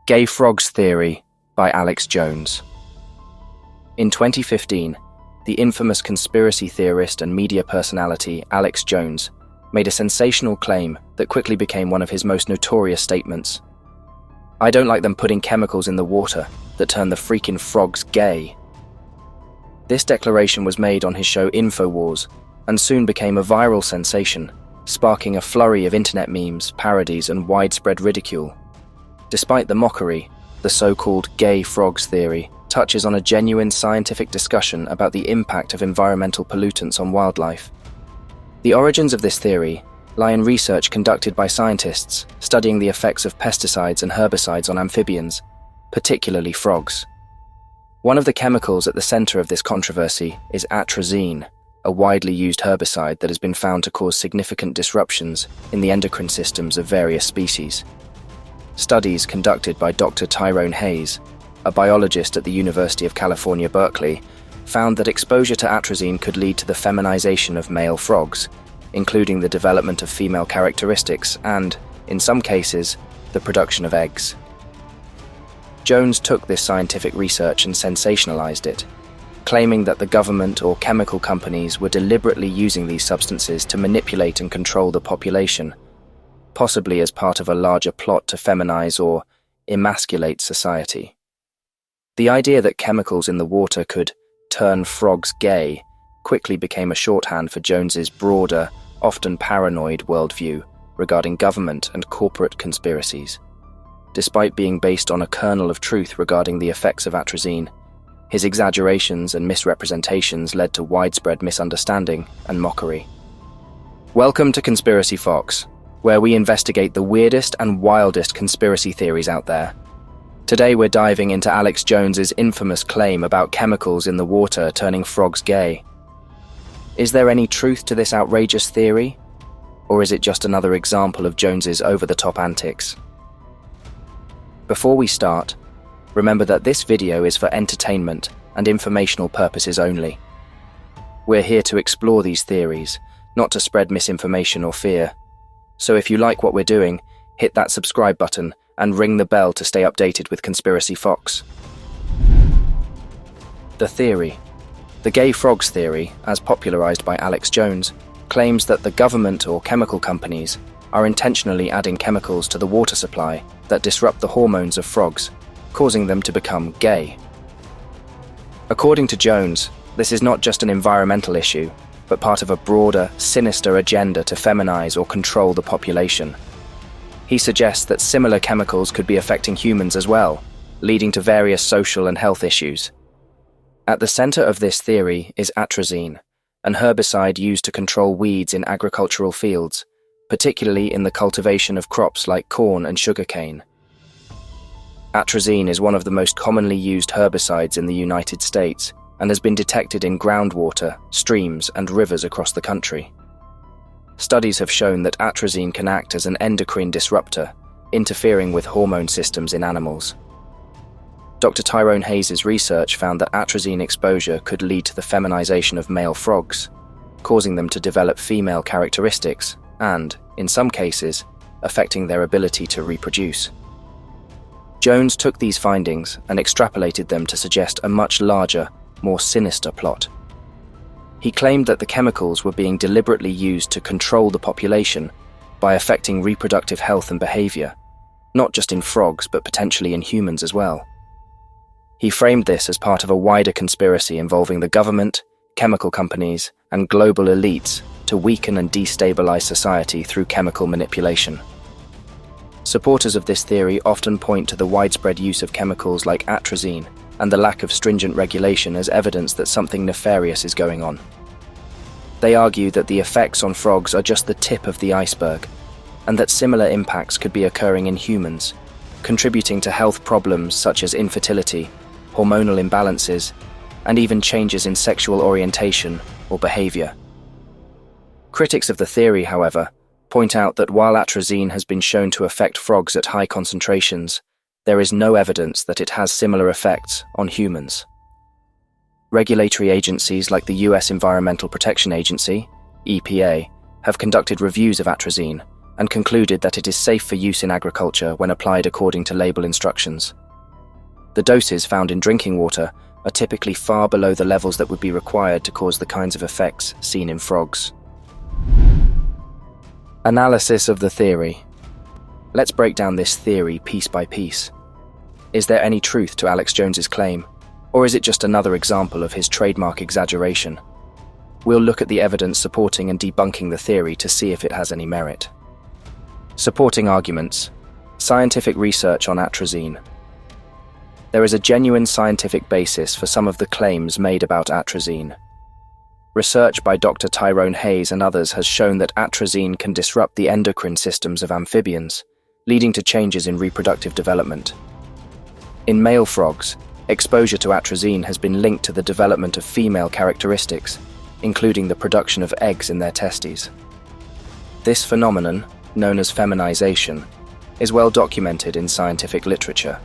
Gay Frogs Theory by Alex Jones. In 2015, the infamous conspiracy theorist and media personality Alex Jones made a sensational claim that quickly became one of his most notorious statements. "I don't like them putting chemicals in the water that turn the freaking frogs gay." This declaration was made on his show InfoWars and soon became a viral sensation, sparking a flurry of internet memes, parodies, and widespread ridicule. Despite the mockery, the so-called gay frogs theory touches on a genuine scientific discussion about the impact of environmental pollutants on wildlife. The origins of this theory lie in research conducted by scientists studying the effects of pesticides and herbicides on amphibians, particularly frogs. One of the chemicals at the center of this controversy is atrazine, a widely used herbicide that has been found to cause significant disruptions in the endocrine systems of various species. Studies conducted by Dr. Tyrone Hayes, a biologist at the University of California, Berkeley, found that exposure to atrazine could lead to the feminization of male frogs, including the development of female characteristics and, in some cases, the production of eggs. Jones took this scientific research and sensationalized it, claiming that the government or chemical companies were deliberately using these substances to manipulate and control the population, possibly as part of a larger plot to feminize or emasculate society. The idea that chemicals in the water could turn frogs gay quickly became a shorthand for Jones's broader, often paranoid worldview regarding government and corporate conspiracies. Despite being based on a kernel of truth regarding the effects of atrazine, his exaggerations and misrepresentations led to widespread misunderstanding and mockery. Welcome to Conspiracy Fox, where we investigate the weirdest and wildest conspiracy theories out there. Today we're diving into Alex Jones's infamous claim about chemicals in the water turning frogs gay. Is there any truth to this outrageous theory? Or is it just another example of Jones's over-the-top antics? Before we start, remember that this video is for entertainment and informational purposes only. We're here to explore these theories, not to spread misinformation or fear. So if you like what we're doing, hit that subscribe button and ring the bell to stay updated with Conspiracy Fox. The theory. The gay frogs theory, as popularized by Alex Jones, claims that the government or chemical companies are intentionally adding chemicals to the water supply that disrupt the hormones of frogs, causing them to become gay. According to Jones, this is not just an environmental issue, but part of a broader, sinister agenda to feminize or control the population. He suggests that similar chemicals could be affecting humans as well, leading to various social and health issues. At the center of this theory is atrazine, an herbicide used to control weeds in agricultural fields, particularly in the cultivation of crops like corn and sugarcane. Atrazine is one of the most commonly used herbicides in the United States and has been detected in groundwater, streams, and rivers across the country. Studies have shown that atrazine can act as an endocrine disruptor, interfering with hormone systems in animals. Dr. Tyrone Hayes' research found that atrazine exposure could lead to the feminization of male frogs, causing them to develop female characteristics and, in some cases, affecting their ability to reproduce. Jones took these findings and extrapolated them to suggest a much larger, more sinister plot. He claimed that the chemicals were being deliberately used to control the population by affecting reproductive health and behavior, not just in frogs but potentially in humans as well. He framed this as part of a wider conspiracy involving the government, chemical companies, and global elites to weaken and destabilize society through chemical manipulation. Supporters of this theory often point to the widespread use of chemicals like atrazine and the lack of stringent regulation as evidence that something nefarious is going on. They argue that the effects on frogs are just the tip of the iceberg, and that similar impacts could be occurring in humans, contributing to health problems such as infertility, hormonal imbalances, and even changes in sexual orientation or behavior. Critics of the theory, however, point out that while atrazine has been shown to affect frogs at high concentrations, there is no evidence that it has similar effects on humans. Regulatory agencies like the US Environmental Protection Agency, EPA, have conducted reviews of atrazine and concluded that it is safe for use in agriculture when applied according to label instructions. The doses found in drinking water are typically far below the levels that would be required to cause the kinds of effects seen in frogs. Analysis of the theory. Let's break down this theory piece by piece. Is there any truth to Alex Jones's claim, or is it just another example of his trademark exaggeration? We'll look at the evidence supporting and debunking the theory to see if it has any merit. Supporting arguments. Scientific research on atrazine. There is a genuine scientific basis for some of the claims made about atrazine. Research by Dr. Tyrone Hayes and others has shown that atrazine can disrupt the endocrine systems of amphibians, leading to changes in reproductive development. In male frogs, exposure to atrazine has been linked to the development of female characteristics, including the production of eggs in their testes. This phenomenon, known as feminization, is well documented in scientific literature.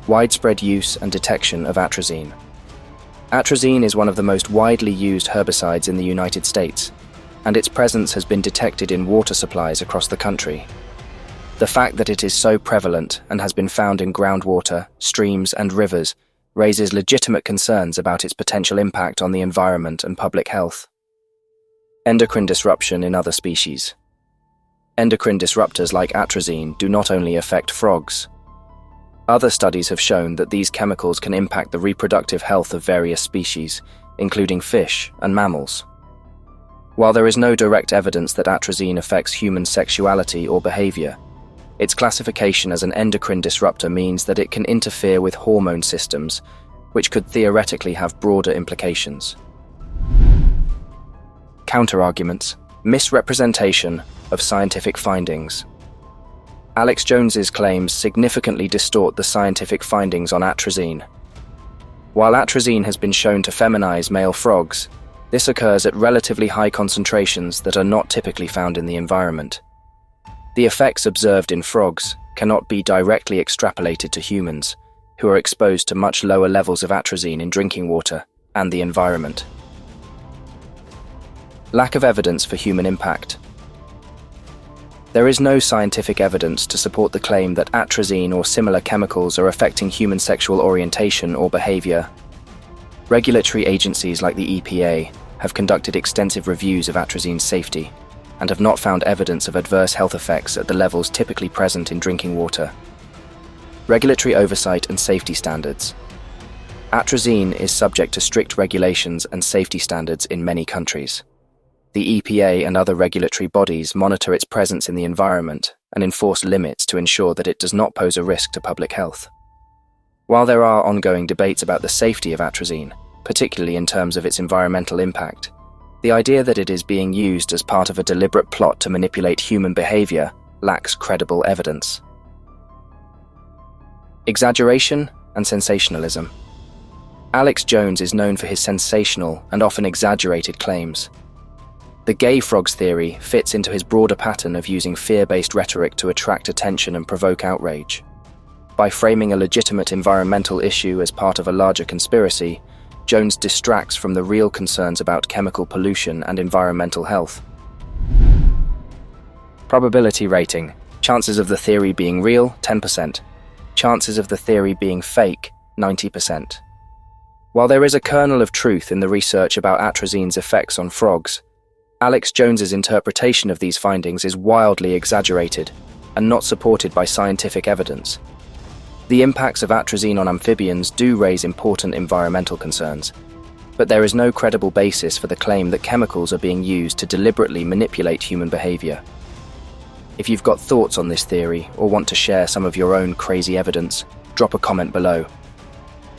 Widespread use and detection of atrazine. Atrazine is one of the most widely used herbicides in the United States, and its presence has been detected in water supplies across the country. The fact that it is so prevalent and has been found in groundwater, streams, and rivers raises legitimate concerns about its potential impact on the environment and public health. Endocrine disruption in other species. Endocrine disruptors like atrazine do not only affect frogs. Other studies have shown that these chemicals can impact the reproductive health of various species, including fish and mammals. While there is no direct evidence that atrazine affects human sexuality or behavior, its classification as an endocrine disruptor means that it can interfere with hormone systems, which could theoretically have broader implications. Counterarguments. Misrepresentation of scientific findings. Alex Jones's claims significantly distort the scientific findings on atrazine. While atrazine has been shown to feminize male frogs, this occurs at relatively high concentrations that are not typically found in the environment. The effects observed in frogs cannot be directly extrapolated to humans, who are exposed to much lower levels of atrazine in drinking water and the environment. Lack of evidence for human impact. There is no scientific evidence to support the claim that atrazine or similar chemicals are affecting human sexual orientation or behavior. Regulatory agencies like the EPA have conducted extensive reviews of atrazine's safety and have not found evidence of adverse health effects at the levels typically present in drinking water. Regulatory oversight and safety standards. Atrazine is subject to strict regulations and safety standards in many countries. The EPA and other regulatory bodies monitor its presence in the environment and enforce limits to ensure that it does not pose a risk to public health. While there are ongoing debates about the safety of atrazine, particularly in terms of its environmental impact, the idea that it is being used as part of a deliberate plot to manipulate human behavior lacks credible evidence. Exaggeration and sensationalism. Alex Jones is known for his sensational and often exaggerated claims. The gay frogs theory fits into his broader pattern of using fear-based rhetoric to attract attention and provoke outrage. By framing a legitimate environmental issue as part of a larger conspiracy, Jones distracts from the real concerns about chemical pollution and environmental health. Probability rating. Chances of the theory being real, 10%. Chances of the theory being fake, 90%. While there is a kernel of truth in the research about atrazine's effects on frogs, Alex Jones's interpretation of these findings is wildly exaggerated and not supported by scientific evidence. The impacts of atrazine on amphibians do raise important environmental concerns, but there is no credible basis for the claim that chemicals are being used to deliberately manipulate human behavior. If you've got thoughts on this theory or want to share some of your own crazy evidence, drop a comment below.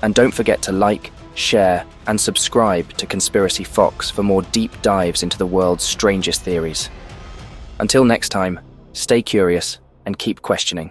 And don't forget to like, share, and subscribe to Conspiracy Fox for more deep dives into the world's strangest theories. Until next time, stay curious and keep questioning.